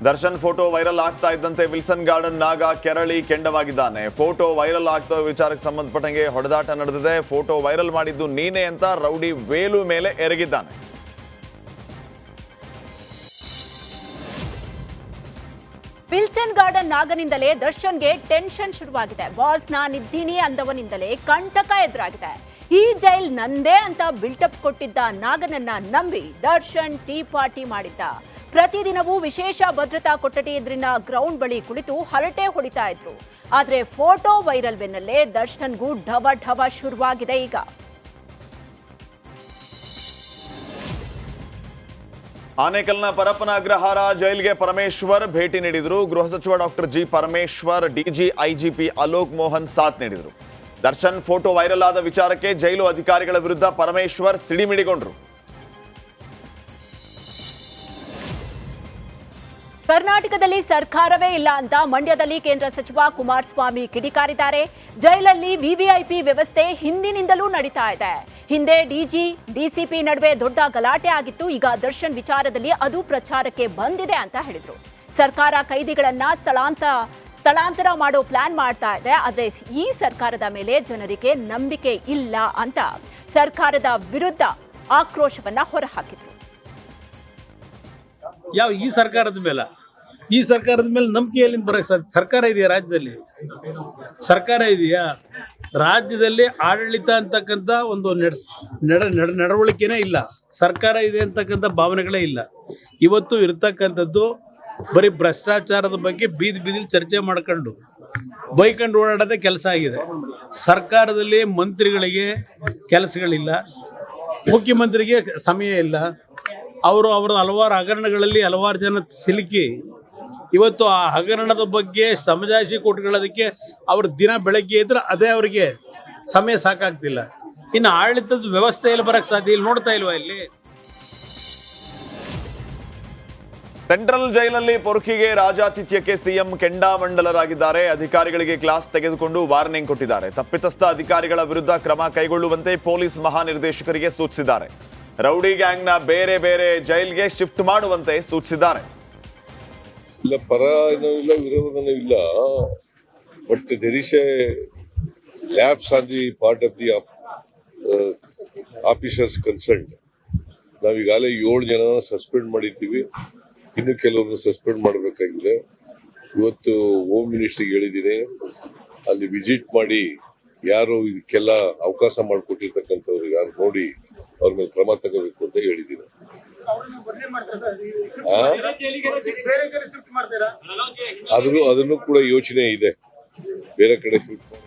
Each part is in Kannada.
ದರ್ಶನ್ ಫೋಟೋ ವೈರಲ್ ಆಗ್ತಾ ಇದ್ದಂತೆ ವಿಲ್ಸನ್ ಗಾರ್ಡನ್ ನಾಗ ಕೆರಳಿ ಕೆಂಡವಾಗಿದ್ದಾನೆ. ಫೋಟೋ ವೈರಲ್ ಆಗ್ತಾ ವಿಚಾರಕ್ಕೆ ಸಂಬಂಧಪಟ್ಟಂಗೆ ಹೊಡೆದಾಟ ನಡೆದಿದೆ. ಫೋಟೋ ವೈರಲ್ ಮಾಡಿದ್ದು ನೀನೇ ಅಂತ ರೌಡಿ ವೇಲು ಮೇಲೆ ಎರಗಿದ್ದಾನೆ. ವಿಲ್ಸನ್ ಗಾರ್ಡನ್ ನಾಗನಿಂದಲೇ ದರ್ಶನ್ಗೆ ಟೆನ್ಷನ್ ಶುರುವಾಗಿದೆ. ಬಾಸ್ ನಾನಿದ್ದೀನಿ ಅಂದವನಿಂದಲೇ ಕಂಟಕ ಎದುರಾಗಿದೆ. ಈ ಜೈಲ್ ನಂದೇ ಅಂತ ಬಿಲ್ಟಪ್ ಕೊಟ್ಟಿದ್ದ ನಾಗನನ್ನ ನಂಬಿ ದರ್ಶನ್ ಟೀ ಪಾರ್ಟಿ ಮಾಡಿದ್ದ. ಪ್ರತಿದಿನವೂ ವಿಶೇಷ ಭದ್ರತಾ ಕೊಠಡಿ ಎದುರಿನ ಗ್ರೌಂಡ್ ಬಳಿ ಕುಳಿತು ಹರಟೆ ಹೊಡಿತಾ ಇದ್ರು. ಆದ್ರೆ ಫೋಟೋ ವೈರಲ್ ಬೆನ್ನಲ್ಲೇ ದರ್ಶನ್ಗೂ ಢವ ಢವ ಶುರುವಾಗಿದೆ. ಈಗ ಆನೇಕಲ್ನ ಪರಪ್ಪನ ಅಗ್ರಹಾರ ಜೈಲ್ಗೆ ಪರಮೇಶ್ವರ್ ಭೇಟಿ ನೀಡಿದ್ರು. ಗೃಹ ಸಚಿವ doctor G Parameshwar, DG IGP Alok Mohan ಸಾಥ್ ನೀಡಿದ್ರು. ದರ್ಶನ್ ಫೋಟೋ ವೈರಲ್ ಆದ ವಿಚಾರಕ್ಕೆ ಜೈಲು ಅಧಿಕಾರಿಗಳ ವಿರುದ್ಧ ಪರಮೇಶ್ವರ್ ಸಿಡಿಮಿಡಿಗೊಂಡ್ರು. ಕರ್ನಾಟಕದಲ್ಲಿ ಸರ್ಕಾರವೇ ಇಲ್ಲ ಅಂತ ಮಂಡ್ಯದಲ್ಲಿ ಕೇಂದ್ರ ಸಚಿವ ಕುಮಾರಸ್ವಾಮಿ ಕಿಡಿಕಾರಿದ್ದಾರೆ. ಜೈಲಲ್ಲಿ ವಿವಿಐಪಿ ವ್ಯವಸ್ಥೆ ಹಿಂದಿನಿಂದಲೂ ನಡೀತಾ ಇದೆ. ಹಿಂದೆ ಡಿಜಿ ಡಿಸಿಪಿ ನಡುವೆ ದೊಡ್ಡ ಗಲಾಟೆ ಆಗಿತ್ತು. ಈಗ ದರ್ಶನ್ ವಿಚಾರದಲ್ಲಿ ಅದು ಪ್ರಚಾರಕ್ಕೆ ಬಂದಿದೆ ಅಂತ ಹೇಳಿದ್ರು. ಸರ್ಕಾರ ಕೈದಿಗಳನ್ನ ಸ್ಥಳಾಂತರ ಮಾಡೋ ಪ್ಲಾನ್ ಮಾಡ್ತಾ ಇದೆ. ಆದ್ರೆ ಈ ಸರ್ಕಾರದ ಮೇಲೆ ಜನರಿಗೆ ನಂಬಿಕೆ ಇಲ್ಲ ಅಂತ ಸರ್ಕಾರದ ವಿರುದ್ಧ ಆಕ್ರೋಶವನ್ನ ಹೊರಹಾಕಿದ್ರು. ಈ ಸರ್ಕಾರದ ಮೇಲೆ ನಂಬಿಕೆ ಎಲ್ಲಿಂದ ಬರಕ್ಕೆ? ಸರ್ಕಾರ ಇದೆಯಾ ರಾಜ್ಯದಲ್ಲಿ? ಸರ್ಕಾರ ಇದೆಯಾ ರಾಜ್ಯದಲ್ಲಿ? ಆಡಳಿತ ಅಂತಕ್ಕಂಥ ಒಂದು ನಡವಳಿಕೆನೇ ಇಲ್ಲ. ಸರ್ಕಾರ ಇದೆ ಅಂತಕ್ಕಂಥ ಭಾವನೆಗಳೇ ಇಲ್ಲ. ಇವತ್ತು ಇರ್ತಕ್ಕಂಥದ್ದು ಬರೀ ಭ್ರಷ್ಟಾಚಾರದ ಬಗ್ಗೆ ಬೀದಿಲಿ ಚರ್ಚೆ ಮಾಡ್ಕೊಂಡು ಬೈಕೊಂಡು ಓಡಾಡೋದೇ ಕೆಲಸ ಆಗಿದೆ. ಸರ್ಕಾರದಲ್ಲಿ ಮಂತ್ರಿಗಳಿಗೆ ಕೆಲಸಗಳಿಲ್ಲ, ಮುಖ್ಯಮಂತ್ರಿಗೆ ಸಮಯ ಇಲ್ಲ. ಅವರು ಹಲವಾರು ಹಗರಣಗಳಲ್ಲಿ ಹಲವಾರು ಜನ ಸಿಲುಕಿ ಇವತ್ತು ಆ ಹಗರಣದ ಬಗ್ಗೆ ಸಮಜಾಯಿಷಿ ಕೊಟ್ಕೊಳ್ಳೋದಕ್ಕೆ ಅವ್ರ ದಿನ ಬೆಳಗ್ಗೆ ಇದ್ರೆ ಅದೇ ಅವರಿಗೆ ಸಮಯ ಸಾಕಾಗ್ತಿಲ್ಲ. ಇನ್ನು ಆಡಳಿತದ ವ್ಯವಸ್ಥೆಯಲ್ಲಿ ಬರಕ್ಕೆ ಸಾಧ್ಯ ಇಲ್ಲಿ ನೋಡ್ತಾ ಇಲ್ವಾ? ಇಲ್ಲಿ ಸೆಂಟ್ರಲ್ ಜೈಲಲ್ಲಿ ಪೊರ್ಕಿಗೆ ರಾಜಾತಿಥ್ಯಕ್ಕೆ ಸಿಎಂ ಕೆಂಡಾಮಂಡಲರಾಗಿದ್ದಾರೆ. ಅಧಿಕಾರಿಗಳಿಗೆ ಕ್ಲಾಸ್ ತೆಗೆದುಕೊಂಡು ವಾರ್ನಿಂಗ್ ಕೊಟ್ಟಿದ್ದಾರೆ. ತಪ್ಪಿತಸ್ಥ ಅಧಿಕಾರಿಗಳ ವಿರುದ್ಧ ಕ್ರಮ ಕೈಗೊಳ್ಳುವಂತೆ ಪೊಲೀಸ್ ಮಹಾನಿರ್ದೇಶಕರಿಗೆ ಸೂಚಿಸಿದ್ದಾರೆ. ರೌಡಿ ಗ್ಯಾಂಗ್ನ ಬೇರೆ ಬೇರೆ ಜೈಲ್ಗೆ ಶಿಫ್ಟ್ ಮಾಡುವಂತೆ ಸೂಚಿಸಿದ್ದಾರೆ. ಇಲ್ಲ, ಪರ ಏನೂ ಇಲ್ಲ, ವಿರೋಧನೂ ಇಲ್ಲ. But there is a lapse on the part of the officers concerned. ನಾವೀಗಾಗಲೇ 7 ಜನನ ಸಸ್ಪೆಂಡ್ ಮಾಡಿದ್ದೀವಿ. ಇನ್ನು ಕೆಲವ್ರನ್ನ ಸಸ್ಪೆಂಡ್ ಮಾಡಬೇಕಾಗಿದೆ. ಇವತ್ತು ಹೋಮ್ ಮಿನಿಸ್ಟ್ರಿಗೆ ಹೇಳಿದ್ದೀನಿ, ಅಲ್ಲಿ ವಿಸಿಟ್ ಮಾಡಿ ಯಾರು ಇದಕ್ಕೆಲ್ಲ ಅವಕಾಶ ಮಾಡಿಕೊಟ್ಟಿರ್ತಕ್ಕಂಥವ್ರು ಯಾರು ನೋಡಿ ಅವ್ರ ಮೇಲೆ ಕ್ರಮ ತಗೋಬೇಕು ಅಂತ ಹೇಳಿದ್ದೀನಿ. ಅದನ್ನು ಕೂಡ ಯೋಚನೆ ಇದೆ, ಬೇರೆ ಕಡೆ ಶಿಫ್ಟ್ ಮಾಡಿ.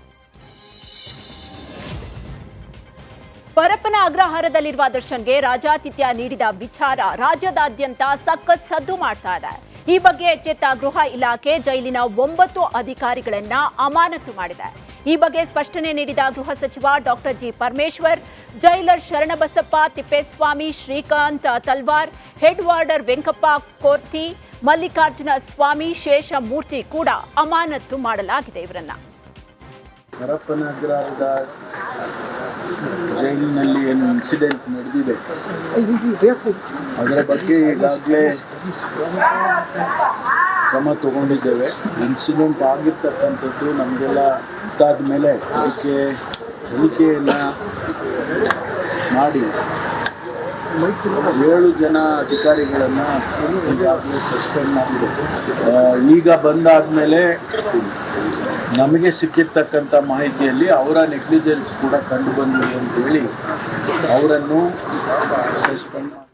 ಪರಪ್ಪನ ಅಗ್ರಹಾರದಲ್ಲಿರುವ ದರ್ಶನ್ಗೆ ರಾಜಾತಿಥ್ಯ ನೀಡಿದ ವಿಚಾರ ರಾಜ್ಯದಾದ್ಯಂತ ಸಖತ್ ಸದ್ದು ಮಾಡ್ತಾ ಇದೆ. ಈ ಬಗ್ಗೆ ಎಚ್ಚೆತ್ತ ಗೃಹ ಇಲಾಖೆ ಜೈಲಿನ 9 ಅಧಿಕಾರಿಗಳನ್ನ ಅಮಾನತು ಮಾಡಿದೆ. ಈ ಬಗ್ಗೆ ಸ್ಪಷ್ಟನೆ ನೀಡಿದ ಗೃಹ ಸಚಿವ doctor G Parameshwar, jailer Sharanabasappa Thippeswamy, Srikanth Talwar, head warder Venkappa Korthi, Mallikarjuna Swamy, Sheshamurthy ಕೂಡ ಅಮಾನತು ಮಾಡಲಾಗಿದೆ. ಇವರನ್ನ ಪರಪ್ಪನ ಅಗ್ರಹಾರದ ಜೈಲಿನಲ್ಲಿ ಏನು ಇನ್ಸಿಡೆಂಟ್ ನಡೆದಿದೆ ಅದರ ಬಗ್ಗೆ ಈಗಾಗಲೇ ಕ್ರಮ ತಗೊಂಡಿದ್ದೇವೆ. ಇನ್ಸಿಡೆಂಟ್ ಆಗಿರ್ತಕ್ಕಂಥದ್ದು ನಮಗೆಲ್ಲ ಗೊತ್ತಾದ ಮೇಲೆ ಅದಕ್ಕೆ ತನಿಖೆಯನ್ನು ಮಾಡಿ 7 ಜನ ಅಧಿಕಾರಿಗಳನ್ನು ಈಗಾಗಲೇ ಸಸ್ಪೆಂಡ್ ಮಾಡಿದೆ. ಈಗ ಬಂದಾದಮೇಲೆ ನಮಗೆ ಸಿಕ್ಕಿರ್ತಕ್ಕಂಥ ಮಾಹಿತಿಯಲ್ಲಿ ಅವರ ನೆಗ್ಲಿಜೆನ್ಸ್ ಕೂಡ ಕಂಡು ಬಂದಿದೆ ಅಂತ ಹೇಳಿ ಅವರನ್ನು ಸಸ್ಪೆಂಡ್ ಮಾಡಿ.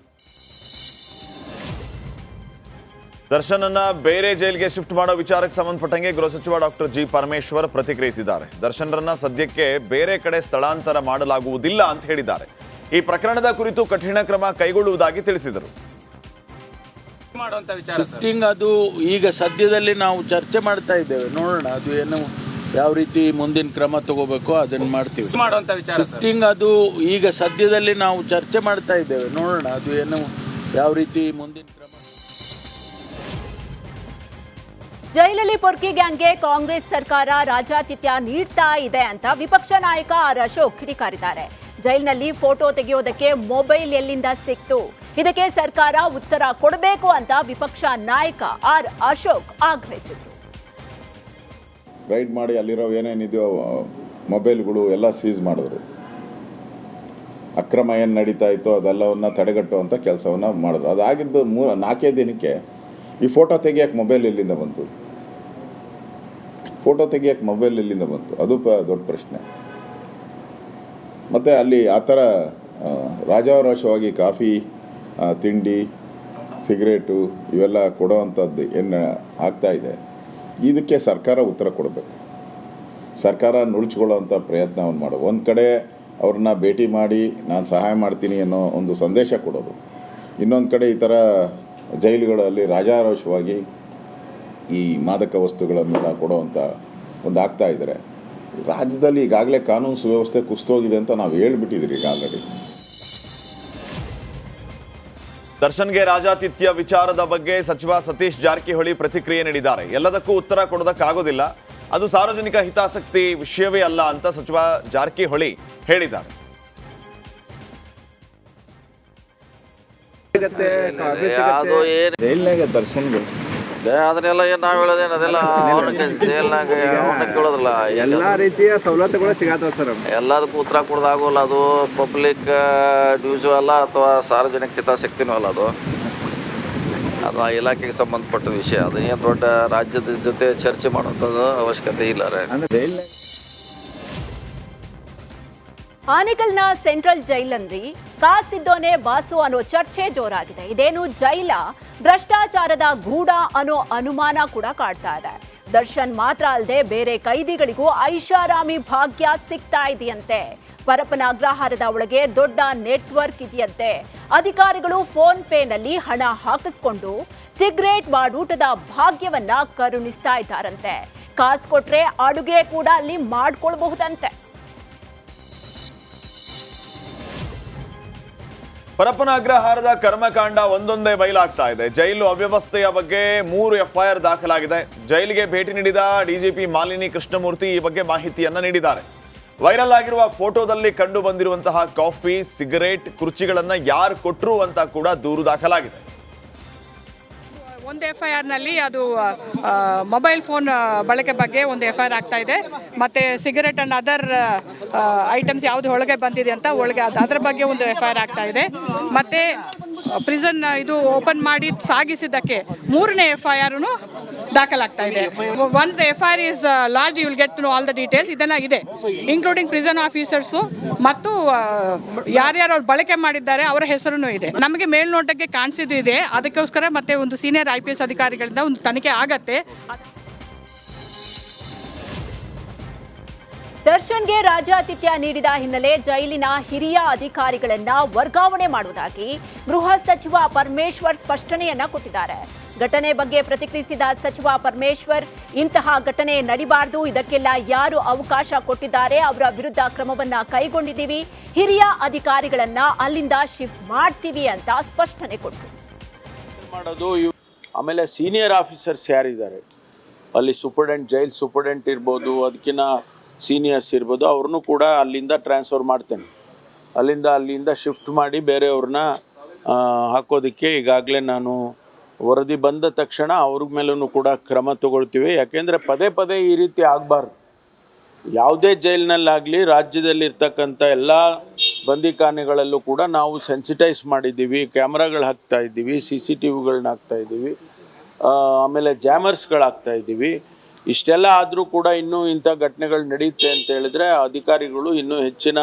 ದರ್ಶನನ್ನ ಬೇರೆ ಜೈಲ್ಗೆ ಶಿಫ್ಟ್ ಮಾಡೋ ವಿಚಾರಕ್ಕೆ ಸಂಬಂಧಪಟ್ಟಂಗೆ ಗೃಹ ಸಚಿವ ಡಾಕ್ಟರ್ ಜಿ ಪರಮೇಶ್ವರ್ ಪ್ರತಿಕ್ರಿಯಿಸಿದ್ದಾರೆ. ದರ್ಶನ್ರನ್ನ ಸದ್ಯಕ್ಕೆ ಬೇರೆ ಕಡೆ ಸ್ಥಳಾಂತರ ಮಾಡಲಾಗುವುದಿಲ್ಲ ಅಂತ ಹೇಳಿದ್ದಾರೆ. ಈ ಪ್ರಕರಣದ ಕುರಿತು ಕಠಿಣ ಕ್ರಮ ಕೈಗೊಳ್ಳುವುದಾಗಿ ತಿಳಿಸಿದರು. ಶಿಫ್ಟಿಂಗ್ ಅದು ಈಗ ಸದ್ಯದಲ್ಲಿ ನಾವು ಚರ್ಚೆ ಮಾಡ್ತಾ ಇದ್ದೇವೆ. ನೋಡೋಣ ಅದು ಏನು ಯಾವ ರೀತಿ ಮುಂದಿನ ಕ್ರಮ ತಗೋಬೇಕು ಅದನ್ನು ಮಾಡ್ತೀವಿ. ಶಿಫ್ಟಿಂಗ್ ಅದು ಈಗ ಸದ್ಯದಲ್ಲಿ ನಾವು ಚರ್ಚೆ ಮಾಡ್ತಾ ಇದ್ದೇವೆ. ನೋಡೋಣ ಅದು ಏನು ಯಾವ ರೀತಿ ಮುಂದಿನ ಕ್ರಮ. ಜೈಲಲ್ಲಿ ಪೊರ್ಕಿ ಗ್ಯಾಂಗ್ಗೆ ಕಾಂಗ್ರೆಸ್ ಸರ್ಕಾರ ರಾಜಾತಿಥ್ಯ ನೀಡ್ತಾ ಇದೆ ಅಂತ ವಿಪಕ್ಷ ನಾಯಕ ಆರ್ ಅಶೋಕ್ ಕಿಡಿಕಾರಿದ್ದಾರೆ. ಜೈಲಿನಲ್ಲಿ ಫೋಟೋ ತೆಗೆಯೋದಕ್ಕೆ ಮೊಬೈಲ್ ಎಲ್ಲಿಂದ ಸಿಕ್ತು? ಇದಕ್ಕೆ ಸರ್ಕಾರ ಉತ್ತರ ಕೊಡಬೇಕು ಅಂತ ವಿಪಕ್ಷ ನಾಯಕ ಆರ್ ಅಶೋಕ್ ಆಗ್ರಹಿಸಿದರು. ರೈಡ್ ಮಾಡಿ ಅಲ್ಲಿರೋ ಏನೇನಿದೆಯೋ ಮೊಬೈಲ್ಗಳು ಎಲ್ಲ ಸೀಸ್ ಮಾಡಿದ್ರು. ಅಕ್ರಮ ಏನು ನಡೀತಾ ಇತ್ತೋ ಅದೆಲ್ಲವನ್ನು ತಡೆಗಟ್ಟುವಂಥ ಕೆಲಸವನ್ನು ಮಾಡಿದ್ರು. ಅದಾಗಿದ್ದು 4 ದಿನಕ್ಕೆ ಈ ಫೋಟೋ ತೆಗಿಯೋಕ್ಕೆ ಮೊಬೈಲ್ ಎಲ್ಲಿಂದ ಬಂತು? ಅದು ದೊಡ್ಡ ಪ್ರಶ್ನೆ. ಮತ್ತು ಅಲ್ಲಿ ಆ ಥರ ರಾಜಾವರೋಷವಾಗಿ ಕಾಫಿ, ತಿಂಡಿ, ಸಿಗರೇಟು ಇವೆಲ್ಲ ಕೊಡೋವಂಥದ್ದು ಏನು ಆಗ್ತಾಯಿದೆ, ಇದಕ್ಕೆ ಸರ್ಕಾರ ಉತ್ತರ ಕೊಡಬೇಕು. ಸರ್ಕಾರ ನುಳ್ಚ್ಕೊಳ್ಳೋವಂಥ ಪ್ರಯತ್ನವನ್ನು ಮಾಡೋದು. ಒಂದು ಕಡೆ ಅವ್ರನ್ನ ಭೇಟಿ ಮಾಡಿ ನಾನು ಸಹಾಯ ಮಾಡ್ತೀನಿ ಅನ್ನೋ ಒಂದು ಸಂದೇಶ ಕೊಡೋದು, ಇನ್ನೊಂದು ಕಡೆ ಈ ಥರ ಜೈಲುಗಳಲ್ಲಿ ರಾಜಾರೋಷವಾಗಿ ಈ ಮಾದಕ ವಸ್ತುಗಳನ್ನೆಲ್ಲ ಕೊಡುವಂಥ ಒಂದು ಆಗ್ತಾ ಇದ್ದಾರೆ. ರಾಜ್ಯದಲ್ಲಿ ಈಗಾಗಲೇ ಕಾನೂನು ಸುವ್ಯವಸ್ಥೆ ಕುಸಿದೋಗಿದೆ ಅಂತ ನಾವು ಹೇಳ್ಬಿಟ್ಟಿದ್ದೀರಿ ಈಗ ಆಲ್ರೆಡಿ. ದರ್ಶನ್ಗೆ ರಾಜಾತಿಥ್ಯ ವಿಚಾರದ ಬಗ್ಗೆ ಸಚಿವ ಸತೀಶ್ ಜಾರಕಿಹೊಳಿ ಪ್ರತಿಕ್ರಿಯೆ ನೀಡಿದ್ದಾರೆ. ಎಲ್ಲದಕ್ಕೂ ಉತ್ತರ ಕೊಡೋದಕ್ಕಾಗೋದಿಲ್ಲ, ಅದು ಸಾರ್ವಜನಿಕ ಹಿತಾಸಕ್ತಿ ವಿಷಯವೇ ಅಲ್ಲ ಅಂತ ಸಚಿವ ಜಾರಕಿಹೊಳಿ ಹೇಳಿದ್ದಾರೆ. ಜೈಲ್ನಾಗ ದರ್ಶನ್ಗೆ ಅದನ್ನೆಲ್ಲ ಏನು ನಾವು ಹೇಳೋದೇನು ಅದೆಲ್ಲ ಜೈಲ್ನಾಗ ಅವನ್ನ ಕೇಳೋದಿಲ್ಲ. ಎಲ್ಲ ರೀತಿಯ ಸವಲತ್ತುಗಳು ಸಿಗತ್ತವ ಸರ್. ಎಲ್ಲದಕ್ಕೂ ಉತ್ತರ ಕೊಡೋದಾಗೋಲ್ಲ. ಅದು ಪಬ್ಲಿಕ್ ನ್ಯೂಸು ಅಲ್ಲ ಅಥವಾ ಸಾರ್ವಜನಿಕ ಹಿತಾಸಕ್ತಿನೂ ಅಲ್ಲ. ಅದು ಆ ಇಲಾಖೆಗೆ ಸಂಬಂಧಪಟ್ಟ ವಿಷಯ. ಅದು ಏನು ದೊಡ್ಡ ರಾಜ್ಯದ ಜೊತೆ ಚರ್ಚೆ ಮಾಡುವಂಥದ್ದು ಅವಶ್ಯಕತೆ ಇಲ್ಲ. ಆನೇಕಲ್ನ ಸೆಂಟ್ರಲ್ ಜೈಲಲ್ಲಿ ಕಾಸಿದ್ದೋನೆ ಬಾಸು ಅನ್ನೋ ಚರ್ಚೆ ಜೋರಾಗಿದೆ. ಇದೇನು ಜೈಲ, ಭ್ರಷ್ಟಾಚಾರದ ಗೂಢ ಅನ್ನೋ ಅನುಮಾನ ಕೂಡ ಕಾಡ್ತಾ ಇದೆ. ದರ್ಶನ್ ಮಾತ್ರ ಅಲ್ಲದೆ ಬೇರೆ ಕೈದಿಗಳಿಗೂ ಐಷಾರಾಮಿ ಭಾಗ್ಯ ಸಿಗ್ತಾ ಇದೆಯಂತೆ. ಪರಪ್ಪನ ಅಗ್ರಹಾರದ ಒಳಗೆ ದೊಡ್ಡ ನೆಟ್ವರ್ಕ್ ಇದೆಯಂತೆ. ಅಧಿಕಾರಿಗಳು ಫೋನ್ ಪೇನಲ್ಲಿ ಹಣ ಹಾಕಿಸ್ಕೊಂಡು ಸಿಗರೇಟ್ ಬಾಡೂಟದ ಭಾಗ್ಯವನ್ನ ಕರುಣಿಸ್ತಾ ಇದ್ದಾರಂತೆ. ಕಾಸು ಕೊಟ್ರೆ ಅಡುಗೆ ಕೂಡ ಅಲ್ಲಿ ಮಾಡ್ಕೊಳ್ಬಹುದಂತೆ. ಪರಪ್ಪನ ಅಗ್ರಹಾರದ ಕರ್ಮಕಾಂಡ ಒಂದೊಂದೇ ಬಯಲಾಗ್ತಾ ಇದೆ. ಜೈಲು ಅವ್ಯವಸ್ಥೆಯ ಬಗ್ಗೆ 3 FIR ದಾಖಲಾಗಿದೆ. ಜೈಲಿಗೆ ಭೇಟಿ ನೀಡಿದ ಡಿಜಿಪಿ ಮಾಲಿನಿ ಕೃಷ್ಣಮೂರ್ತಿ ಈ ಬಗ್ಗೆ ಮಾಹಿತಿಯನ್ನ ನೀಡಿದ್ದಾರೆ. ವೈರಲ್ ಆಗಿರುವ ಫೋಟೋದಲ್ಲಿ ಕಂಡು ಬಂದಿರುವಂತಹ ಕಾಫಿ, ಸಿಗರೇಟ್, ಕುರ್ಚಿಗಳನ್ನ ಯಾರು ಕೊಟ್ರು ಅಂತ ಕೂಡ ದೂರು ದಾಖಲಾಗಿದೆ. ಒಂದು FIR ನಲ್ಲಿ ಅದು ಮೊಬೈಲ್ ಫೋನ್ ಬಳಕೆ ಬಗ್ಗೆ ಒಂದು FIR ಆಗ್ತಾ ಇದೆ. ಮತ್ತೆ ಸಿಗರೆಟ್ ಅಂಡ್ ಅದರ್ ಐಟಮ್ಸ್ ಯಾವುದು ಒಳಗೆ ಬಂದಿದೆ ಅಂತ ಅದರ ಬಗ್ಗೆ ಒಂದು FIR ಆಗ್ತಾ ಇದೆ. ಮತ್ತೆ ಪ್ರಿಸನ್ ಇದು ಓಪನ್ ಮಾಡಿ ಸಾಗಿಸಿದ್ದಕ್ಕೆ 3ನೇ FIR ದಾಖಲಾಗ್ತಾ ಇದೆ. Once the FIR is large, you will get to know all the details. ಇದೆಲ್ಲ ಇದೆ, ಇನ್ಕ್ಲೂಡಿಂಗ್ ಪ್ರಿಸನ್ ಆಫೀಸರ್ಸು ಮತ್ತು ಯಾರ್ಯಾರು ಅವ್ರು ಬಳಕೆ ಮಾಡಿದ್ದಾರೆ ಅವರ ಹೆಸರು ಇದೆ. ನಮಗೆ ಮೇಲ್ನೋಟಕ್ಕೆ ಕಾಣಿಸಿದ್ದು ಇದೆ. ಅದಕ್ಕೋಸ್ಕರ ಮತ್ತೆ ಒಂದು ಸೀನಿಯರ್ IPS ಅಧಿಕಾರಿಗಳಿಂದ ಒಂದು ತನಿಖೆ ಆಗತ್ತೆ. ದರ್ಶನ್ಗೆ ರಾಜಾತಿಥ್ಯ ನೀಡಿದ ಹಿನ್ನೆಲೆ ಜೈಲಿನ ಹಿರಿಯ ಅಧಿಕಾರಿಗಳನ್ನ ವರ್ಗಾವಣೆ ಮಾಡುವುದಾಗಿ ಗೃಹ ಸಚಿವ ಪರಮೇಶ್ವರ್ ಸ್ಪಷ್ಟನೆಯನ್ನ ಕೊಟ್ಟಿದ್ದಾರೆ. ಘಟನೆ ಬಗ್ಗೆ ಪ್ರತಿಕ್ರಿಯಿಸಿದ ಸಚಿವ ಪರಮೇಶ್ವರ್, ಇಂತಹ ಘಟನೆ ನಡಿಬಾರದು, ಇದಕ್ಕೆಲ್ಲ ಯಾರು ಅವಕಾಶ ಕೊಟ್ಟಿದ್ದಾರೆ ಅವರ ವಿರುದ್ಧ ಕ್ರಮವನ್ನ ಕೈಗೊಂಡಿದ್ದೀವಿ, ಹಿರಿಯ ಅಧಿಕಾರಿಗಳನ್ನ ಅಲ್ಲಿಂದ ಶಿಫ್ಟ್ ಮಾಡ್ತೀವಿ ಅಂತ ಸ್ಪಷ್ಟನೆ ಕೊಟ್ಟರು. ಆಮೇಲೆ ಸೀನಿಯರ್ ಆಫೀಸರ್ಸ್ ಯಾರಿದ್ದಾರೆ ಅಲ್ಲಿ, ಸೂಪರ್ಡೆಂಟ್, ಜೈಲ್ ಸೂಪರ್ಡೆಂಟ್ ಇರ್ಬೋದು, ಅದಕ್ಕಿಂತ ಸೀನಿಯರ್ಸ್ ಇರ್ಬೋದು, ಅವ್ರನ್ನೂ ಕೂಡ ಅಲ್ಲಿಂದ ಟ್ರಾನ್ಸ್ಫರ್ ಮಾಡ್ತೇನೆ. ಅಲ್ಲಿಂದ ಶಿಫ್ಟ್ ಮಾಡಿ ಬೇರೆಯವ್ರನ್ನ ಹಾಕೋದಕ್ಕೆ ಈಗಾಗಲೇ ನಾನು ವರದಿ ಬಂದ ತಕ್ಷಣ ಅವ್ರ ಮೇಲೂ ಕೂಡ ಕ್ರಮ ತಗೊಳ್ತೀವಿ. ಯಾಕೆಂದರೆ ಪದೇ ಈ ರೀತಿ ಆಗಬಾರ್ದು. ಯಾವುದೇ ಜೈಲಿನಲ್ಲಾಗಲಿ ರಾಜ್ಯದಲ್ಲಿರ್ತಕ್ಕಂಥ ಎಲ್ಲ ಬಂದಿಖಾನೆಗಳಲ್ಲೂ ಕೂಡ ನಾವು ಸೆನ್ಸಿಟೈಸ್ ಮಾಡಿದ್ದೀವಿ, ಕ್ಯಾಮ್ರಾಗಳು ಹಾಕ್ತಾ ಇದ್ದೀವಿ, CCTVಗಳನ್ನ ಹಾಕ್ತಾ ಇದ್ದೀವಿ, ಆಮೇಲೆ ಜಾಮರ್ಸ್ಗಳಾಗ್ತಾ ಇದ್ದೀವಿ. ಇಷ್ಟೆಲ್ಲ ಆದರೂ ಕೂಡ ಇನ್ನೂ ಇಂಥ ಘಟನೆಗಳು ನಡೆಯುತ್ತೆ ಅಂತ ಹೇಳಿದ್ರೆ ಅಧಿಕಾರಿಗಳು ಇನ್ನೂ ಹೆಚ್ಚಿನ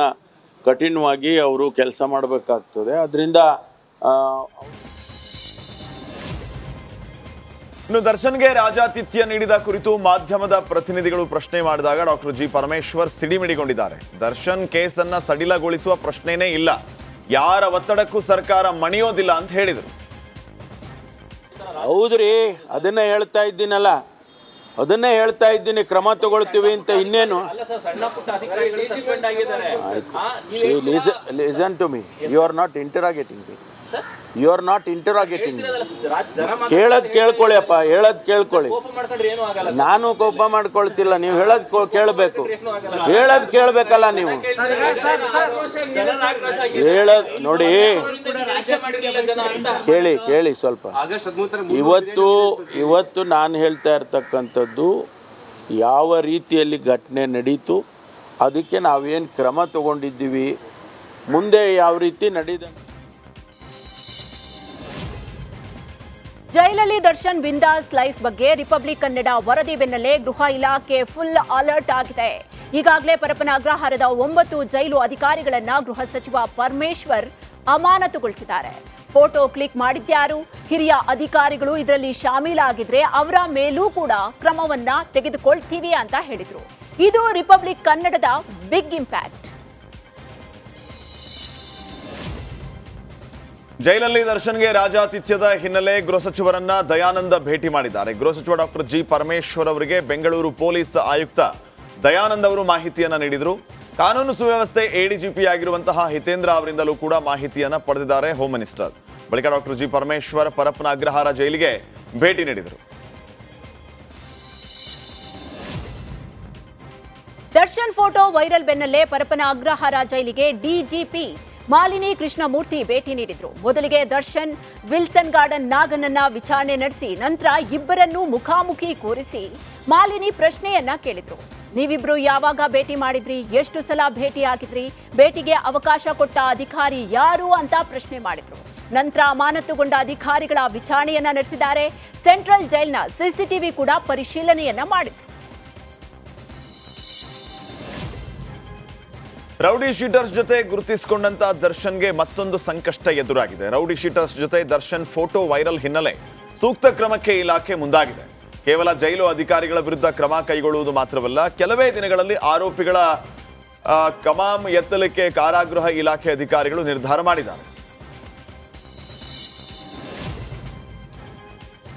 ಕಠಿಣವಾಗಿ ಅವರು ಕೆಲಸ ಮಾಡಬೇಕಾಗ್ತದೆ. ಅದರಿಂದ ಇನ್ನು ದರ್ಶನ್ಗೆ ರಾಜಾತಿಥ್ಯ ನೀಡಿದ ಕುರಿತು ಮಾಧ್ಯಮದ ಪ್ರತಿನಿಧಿಗಳು ಪ್ರಶ್ನೆ ಮಾಡಿದಾಗ ಡಾಕ್ಟರ್ G. ಪರಮೇಶ್ವರ್ ಸಿಡಿಮಿಡಿಗೊಂಡಿದ್ದಾರೆ. ದರ್ಶನ್ ಕೇಸನ್ನ ಸಡಿಲಗೊಳಿಸುವ ಪ್ರಶ್ನೆನೇ ಇಲ್ಲ, ಯಾರ ಒತ್ತಡಕ್ಕೂ ಸರ್ಕಾರ ಮಣಿಯೋದಿಲ್ಲ ಅಂತ ಹೇಳಿದರು. ಹೌದ್ರಿ, ಅದನ್ನೇ ಹೇಳ್ತಾ ಇದ್ದೀನಿ, ಕ್ರಮ ತಗೊಳ್ತೀವಿ ಅಂತ. ಇನ್ನೇನು, listen to me, you are not interrogating me. You are not interrogating. ಕೇಳೋದು ಕೇಳ್ಕೊಳ್ಳಿ ಅಪ್ಪ, ಹೇಳೋದು ಕೇಳ್ಕೊಳ್ಳಿ. ನಾನು ಕೋಪ ಮಾಡ್ಕೊಳ್ತಿಲ್ಲ, ನೀವು ಹೇಳೋದು ಕೇಳಬೇಕು. ಹೇಳೋದು ಕೇಳಬೇಕಲ್ಲ ನೀವು. ಹೇಳೋದು ನೋಡಿ, ಕೇಳಿ ಸ್ವಲ್ಪ. ಇವತ್ತು ನಾನು ಹೇಳ್ತಾ ಇರ್ತಕ್ಕಂಥದ್ದು ಯಾವ ರೀತಿಯಲ್ಲಿ ಘಟನೆ ನಡೀತು, ಅದಕ್ಕೆ ನಾವೇನು ಕ್ರಮ ತಗೊಂಡಿದ್ದೀವಿ, ಮುಂದೆ ಯಾವ ರೀತಿ ನಡೀದ. ಜೈಲಲ್ಲಿ ದರ್ಶನ್ ಬಿಂದಾಸ್ ಲೈಫ್ ಬಗ್ಗೆ ರಿಪಬ್ಲಿಕ್ ಕನ್ನಡ ವರದಿ ಬೆನ್ನಲ್ಲೇ ಗೃಹ ಇಲಾಖೆ ಫುಲ್ ಅಲರ್ಟ್ ಆಗಿದೆ. ಈಗಾಗಲೇ ಪರಪ್ಪನ ಅಗ್ರಹಾರದ 9 ಜೈಲು ಅಧಿಕಾರಿಗಳನ್ನ ಗೃಹ ಸಚಿವ ಪರಮೇಶ್ವರ್ ಅಮಾನತುಗೊಳಿಸಿದ್ದಾರೆ. ಫೋಟೋ ಕ್ಲಿಕ್ ಮಾಡಿದ್ಯಾರು? ಹಿರಿಯ ಅಧಿಕಾರಿಗಳು ಇದರಲ್ಲಿ ಶಾಮೀಲಾಗಿದ್ರೆ ಅವರ ಮೇಲೂ ಕೂಡ ಕ್ರಮವನ್ನ ತೆಗೆದುಕೊಳ್ತೀವಿ ಅಂತ ಹೇಳಿದ್ರು. ಇದು ರಿಪಬ್ಲಿಕ್ ಕನ್ನಡದ ಬಿಗ್ ಇಂಪ್ಯಾಕ್ಟ್. ಜೈಲಲ್ಲಿ ದರ್ಶನ್ಗೆ ರಾಜಾತಿಥ್ಯದ ಹಿನ್ನೆಲೆ ಗೃಹ ಸಚಿವರನ್ನ ದಯಾನಂದ ಭೇಟಿ ಮಾಡಿದ್ದಾರೆ. ಗೃಹ ಸಚಿವ ಡಾಕ್ಟರ್ ಜಿ ಪರಮೇಶ್ವರ್ ಅವರಿಗೆ ಬೆಂಗಳೂರು ಪೊಲೀಸ್ ಆಯುಕ್ತ ದಯಾನಂದ್ ಅವರು ಮಾಹಿತಿಯನ್ನ ನೀಡಿದರು. ಕಾನೂನು ಸುವ್ಯವಸ್ಥೆ ಎಡಿಜಿಪಿ ಆಗಿರುವಂತಹ ಹಿತೇಂದ್ರ ಅವರಿಂದಲೂ ಕೂಡ ಮಾಹಿತಿಯನ್ನ ಪಡೆದಿದ್ದಾರೆ ಹೋಮ್ ಮಿನಿಸ್ಟರ್. ಬಳಿಕ ಡಾಕ್ಟರ್ ಜಿ ಪರಮೇಶ್ವರ್ ಪರಪ್ಪನ ಅಗ್ರಹಾರ ಜೈಲಿಗೆ ಭೇಟಿ ನೀಡಿದರು. ದರ್ಶನ್ ಫೋಟೋ ವೈರಲ್ ಬೆನ್ನಲ್ಲೇ ಪರಪ್ಪನ ಅಗ್ರಹಾರ ಜೈಲಿಗೆ ಡಿಜಿಪಿ ಮಾಲಿನಿ ಕೃಷ್ಣಮೂರ್ತಿ ಭೇಟಿ ನೀಡಿದ್ರು. ಮೊದಲಿಗೆ ದರ್ಶನ್ ವಿಲ್ಸನ್ ಗಾರ್ಡನ್ ನಾಗನನ್ನ ವಿಚಾರಣೆ ನಡೆಸಿ ನಂತರ ಇಬ್ಬರನ್ನೂ ಮುಖಾಮುಖಿ ಕೂರಿಸಿ ಮಾಲಿನಿ ಪ್ರಶ್ನೆಯನ್ನ ಕೇಳಿದ್ರು. ನೀವಿಬ್ರು ಯಾವಾಗ ಭೇಟಿ ಮಾಡಿದ್ರಿ? ಎಷ್ಟು ಸಲ ಭೇಟಿಯಾಗಿದ್ರಿ? ಭೇಟಿಗೆ ಅವಕಾಶ ಕೊಟ್ಟ ಅಧಿಕಾರಿ ಯಾರು ಅಂತ ಪ್ರಶ್ನೆ ಮಾಡಿದ್ರು. ನಂತರ ಅಮಾನತುಗೊಂಡ ಅಧಿಕಾರಿಗಳ ವಿಚಾರಣೆಯನ್ನ ನಡೆಸಿದ್ದಾರೆ. ಸೆಂಟ್ರಲ್ ಜೈಲ್ನ ಸಿಸಿಟಿವಿ ಕೂಡ ಪರಿಶೀಲನೆಯನ್ನ ಮಾಡಿದ್ರು. ರೌಡಿ ಶೀಟರ್ಸ್ ಜೊತೆ ಗುರುತಿಸಿಕೊಂಡಂತ ದರ್ಶನ್ಗೆ ಮತ್ತೊಂದು ಸಂಕಷ್ಟ ಎದುರಾಗಿದೆ. ರೌಡಿ ಶೀಟರ್ಸ್ ಜೊತೆ ದರ್ಶನ್ ಫೋಟೋ ವೈರಲ್ ಹಿನ್ನೆಲೆ ಸೂಕ್ತ ಕ್ರಮಕ್ಕೆ ಇಲಾಖೆ ಮುಂದಾಗಿದೆ. ಕೇವಲ ಜೈಲು ಅಧಿಕಾರಿಗಳ ವಿರುದ್ಧ ಕ್ರಮ ಕೈಗೊಳ್ಳುವುದು ಮಾತ್ರವಲ್ಲ, ಕೆಲವೇ ದಿನಗಳಲ್ಲಿ ಆರೋಪಿಗಳ ಕಮಾಮ್ ಎತ್ತಲಿಕ್ಕೆ ಕಾರಾಗೃಹ ಇಲಾಖೆ ಅಧಿಕಾರಿಗಳು ನಿರ್ಧಾರ ಮಾಡಿದ್ದಾರೆ.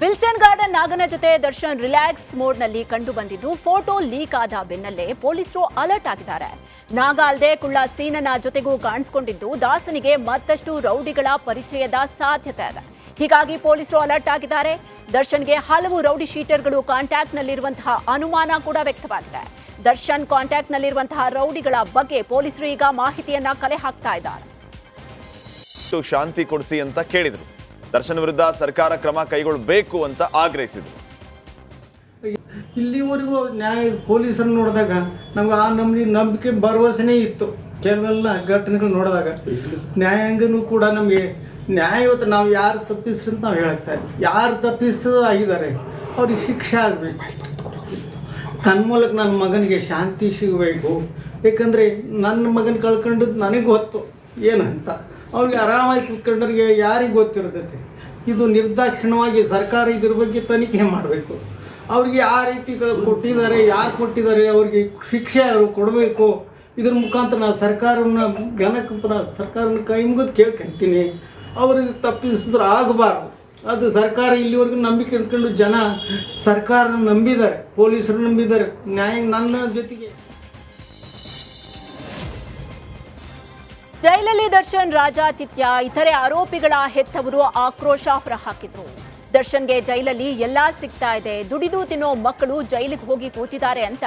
ವಿಲ್ಸನ್ ಗಾರ್ಡನ್ ನಾಗನ ಜೊತೆ ದರ್ಶನ್ ರಿಲ್ಯಾಕ್ಸ್ ಮೋಡ್ನಲ್ಲಿ ಕಂಡು ಬಂದಿದ್ದು ಫೋಟೋ ಲೀಕ್ ಆದ ಬೆನ್ನಲ್ಲೇ ಪೊಲೀಸರು ಅಲರ್ಟ್ ಆಗಿದ್ದಾರೆ. ನಾಗ ಅಲ್ಲದೆ ಕುಳ್ಳ ಸೀನನ ಜೊತೆಗೂ ಕಾಣಿಸಿಕೊಂಡಿದ್ದು ದಾಸನಿಗೆ ಮತ್ತಷ್ಟು ರೌಡಿಗಳ ಪರಿಚಯದ ಸಾಧ್ಯತೆ ಇದೆ. ಹೀಗಾಗಿ ಪೊಲೀಸರು ಅಲರ್ಟ್ ಆಗಿದ್ದಾರೆ. ದರ್ಶನ್ಗೆ ಹಲವು ರೌಡಿ ಶೀಟರ್ಗಳು ಕಾಂಟ್ಯಾಕ್ಟ್ನಲ್ಲಿರುವಂತಹ ಅನುಮಾನ ಕೂಡ ವ್ಯಕ್ತವಾಗಿದೆ. ದರ್ಶನ್ ಕಾಂಟ್ಯಾಕ್ಟ್ನಲ್ಲಿರುವಂತಹ ರೌಡಿಗಳ ಬಗ್ಗೆ ಪೊಲೀಸರು ಈಗ ಮಾಹಿತಿಯನ್ನ ಕಲೆ ಹಾಕ್ತಾ ಇದ್ದಾರೆ. ಶಾಂತಿ ಕೊಡಿಸಿ ಅಂತ ಕೇಳಿದರು. ದರ್ಶನ್ ವಿರುದ್ಧ ಸರ್ಕಾರ ಕ್ರಮ ಕೈಗೊಳ್ಳಬೇಕು ಅಂತ ಆಗ್ರಹಿಸಿದರು. ಇಲ್ಲಿವರೆಗೂ ನ್ಯಾಯ ಪೊಲೀಸರು ನೋಡಿದಾಗ ನಮ್ಗೆ ಆ ನಂಬಿಕೆ ಭರವಸೆನೇ ಇತ್ತು. ಕೆಲವೆಲ್ಲ ಘಟನೆಗಳು ನೋಡಿದಾಗ ನ್ಯಾಯಾಂಗನೂ ಕೂಡ ನಮಗೆ ನ್ಯಾಯ ಇವತ್ತು ನಾವು ಯಾರು ತಪ್ಪಿಸ್ರಿ ಅಂತ ನಾವು ಹೇಳ್ತಾ ಇದ್ದೀವಿ. ಯಾರು ತಪ್ಪಿಸಿದ್ರು ಆಗಿದ್ದಾರೆ, ಅವ್ರಿಗೆ ಶಿಕ್ಷೆ ಆಗಬೇಕು. ತನ್ನ ಮೂಲಕ ನನ್ನ ಮಗನಿಗೆ ಶಾಂತಿ ಸಿಗಬೇಕು. ಏಕೆಂದರೆ ನನ್ನ ಮಗನ ಕಳ್ಕೊಂಡದ್ದು ನನಗೆ ಗೊತ್ತು ಏನಂತ. ಅವ್ರಿಗೆ ಆರಾಮಾಗಿ ಕೂತ್ಕೊಂಡ್ರಿಗೆ ಯಾರಿಗೆ ಗೊತ್ತಿರ್ತೈತೆ. ಇದು ನಿರ್ದಾಕ್ಷಿಣ್ಯವಾಗಿ ಸರ್ಕಾರ ಇದ್ರ ಬಗ್ಗೆ ತನಿಖೆ ಮಾಡಬೇಕು. ಅವ್ರಿಗೆ ಯಾವ ರೀತಿ ಕೊಟ್ಟಿದ್ದಾರೆ, ಯಾರು ಕೊಟ್ಟಿದ್ದಾರೆ, ಅವ್ರಿಗೆ ಶಿಕ್ಷೆ ಅವರು ಕೊಡಬೇಕು. ಇದ್ರ ಮುಖಾಂತರ ನಾನು ಸರ್ಕಾರವನ್ನು ಸರ್ಕಾರನ ಕೈ ಮುಗಿದು ಕೇಳ್ಕೊಂತೀನಿ. ಅವ್ರಿಗೆ ತಪ್ಪಿಸಿದ್ರೆ ಆಗಬಾರ್ದು. ಅದು ಸರ್ಕಾರ ಇಲ್ಲಿವರೆಗೂ ನಂಬಿಕೆ ಇಟ್ಕೊಂಡು ಜನ ಸರ್ಕಾರನ ನಂಬಿದ್ದಾರೆ, ಪೊಲೀಸರು ನಂಬಿದ್ದಾರೆ. ನ್ಯಾಯ ನನ್ನ ಜೊತೆಗೆ ಜೈಲಲ್ಲಿ ದರ್ಶನ್ ರಾಜಾತಿಥ್ಯ ಇತರೆ ಆರೋಪಿಗಳ ಹೆತ್ತವರು ಆಕ್ರೋಶ ಹೊರಹಾಕಿದ್ರು. ದರ್ಶನ್ಗೆ ಜೈಲಲ್ಲಿ ಎಲ್ಲಾ ಸಿಗ್ತಾ ಇದೆ, ದುಡಿದು ತಿನ್ನೋ ಮಕ್ಕಳು ಜೈಲಿಗೆ ಹೋಗಿ ಕೂತಿದ್ದಾರೆ ಅಂತ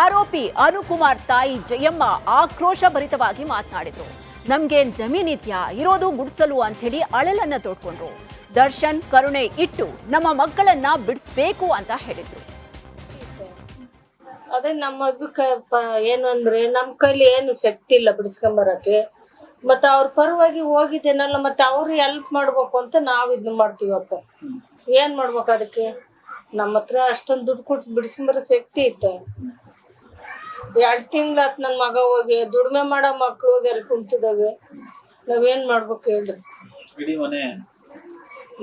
ಆರೋಪಿ ಅನುಕುಮಾರ್ ತಾಯಿ ಜಯಮ್ಮ ಆಕ್ರೋಶ ಭರಿತವಾಗಿ ಮಾತನಾಡಿದ್ರು. ನಮ್ಗೇನ್ ಜಮೀನಿದ್ಯಾ, ಇರೋದು ಗುಡ್ಸಲು ಅಂತ ಹೇಳಿ ಅಳಲನ್ನ ತೋಡ್ಕೊಂಡ್ರು. ದರ್ಶನ್ ಕರುಣೆ ಇಟ್ಟು ನಮ್ಮ ಮಕ್ಕಳನ್ನ ಬಿಡಿಸ್ಬೇಕು ಅಂತ ಹೇಳಿದ್ರು. ಅದೇ ನಮ್ಮ ಏನು ಅಂದ್ರೆ ನಮ್ಮ ಕೈಲಿ ಏನು ಶಕ್ತಿ ಇಲ್ಲ ಬಿಡಿಸ್ಕೊಂಬರಕ್ಕೆ. ಮತ್ತೆ ಅವ್ರ ಪರವಾಗಿ ಹೋಗಿದ್ದೇನಲ್ಲ, ಮತ್ತೆ ಅವ್ರು ಹೆಲ್ಪ್ ಮಾಡ್ಬೇಕು ಅಂತ ನಾವು ಇದನ್ನ ಮಾಡ್ತೀವಪ್ಪ. ಏನ್ ಮಾಡ್ಬೇಕು ಅದಕ್ಕೆ? ನಮ್ಮ ಹತ್ರ ಅಷ್ಟೊಂದು ದುಡ್ಡು ಕೊಟ್ಟು ಬಿಡಿಸ್ಕೊಂಬರೋ ಶಕ್ತಿ ಇತ್ತು. 2 ತಿಂಗಳಾತ್ ನನ್ನ ಮಗ ಹೋಗಿ ದುಡಿಮೆ ಮಾಡೋ ಮಕ್ಳು ಹೋಗಿ ಅಲ್ಲಿ ಕುಂತಿದಾವೆ. ನಾವೇನ್ ಮಾಡ್ಬೇಕು ಹೇಳ್ರಿ?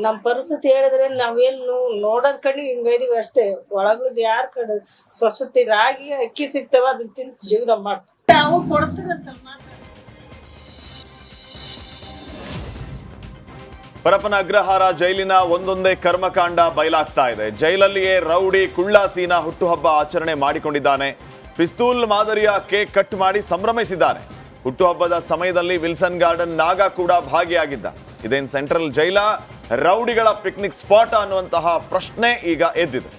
ನಮ್ಮ ಪರಿಸ್ಥಿತಿ ಹೇಳಿದ್ರೆ ನಾವೇನು ನೋಡೋದ್ ಕಣ್ಣಿ ಹಿಂಗೈದಿವಿ ಅಷ್ಟೇ. ಒಳಗ್ಲದ್ ಯಾರ ಕಡೆ ಸ್ವಸತಿ ರಾಗಿ ಅಕ್ಕಿ ಸಿಗ್ತಾವ ಅದನ್ನ ತಿಂತ ಜೀವನ ಮಾಡ್ತೀವಿ. ಅವ್ರು ಕೊಡ್ತಾರಂತ ಮಾತ್ರ. ಪರಪ್ಪನ ಅಗ್ರಹಾರ ಜೈಲಿನ ಒಂದೊಂದೇ ಕರ್ಮಕಾಂಡ ಬಯಲಾಗ್ತಾ ಇದೆ. ಜೈಲಲ್ಲಿಯೇ ರೌಡಿ ಕುಳ್ಳಾಸೀನ ಹುಟ್ಟುಹಬ್ಬ ಆಚರಣೆ ಮಾಡಿಕೊಂಡಿದ್ದಾನೆ. ಪಿಸ್ತೂಲ್ ಮಾದರಿಯ ಕೇಕ್ ಕಟ್ ಮಾಡಿ ಸಂಭ್ರಮಿಸಿದ್ದಾನೆ. ಹುಟ್ಟುಹಬ್ಬದ ಸಮಯದಲ್ಲಿ ವಿಲ್ಸನ್ ಗಾರ್ಡನ್ ನಾಗ ಕೂಡ ಭಾಗಿಯಾಗಿದ್ದ. ಇದೇನು ಸೆಂಟ್ರಲ್ ಜೈಲ, ರೌಡಿಗಳ ಪಿಕ್ನಿಕ್ ಸ್ಪಾಟ್ ಅನ್ನುವಂತಹ ಪ್ರಶ್ನೆ ಈಗ ಎದ್ದಿದೆ.